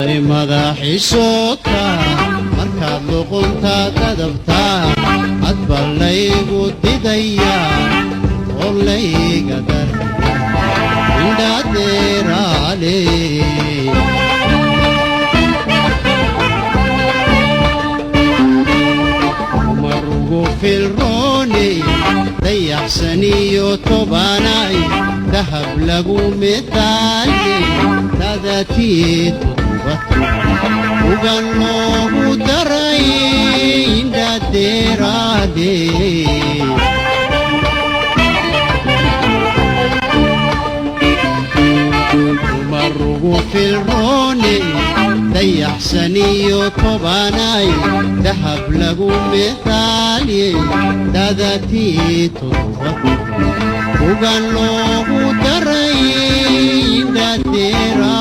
madaxii soodka markaad luqunta dadabtaa hadba laygu didayaa oo layga daraya indhadeeraale marugu filroone dayaxsaniyo tobanay dahab lagu medaalye dadatiitu ugan loogu daray indhadeeraale marugu filroone dayaxsaniyo tobanay dahab lagu medaalye dadatiitu ugan loogu daray indhadeeraale